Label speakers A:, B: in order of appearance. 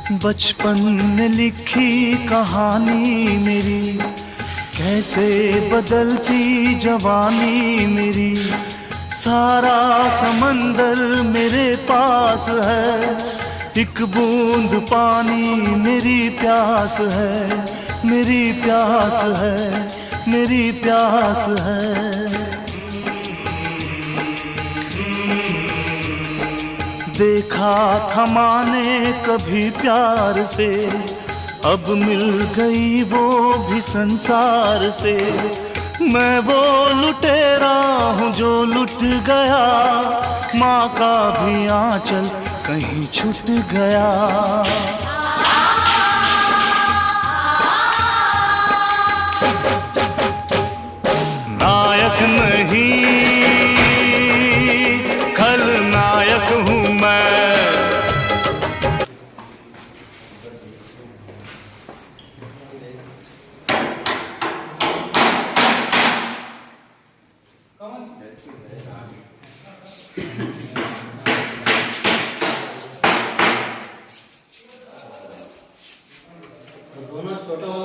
A: बचपन ने लिखी कहानी मेरी, कैसे बदलती जवानी मेरी। सारा समंदर मेरे पास है, एक बूंद पानी मेरी प्यास है, मेरी प्यास है, मेरी प्यास है। देखा था माने कभी प्यार से, अब मिल गई वो भी संसार से। मैं वो लुटेरा हूँ जो लुट गया, माँ का भी आंचल कहीं छूट गया। नायक नहीं खलनायक हूँ मैं।
B: दोनों छोटा वाला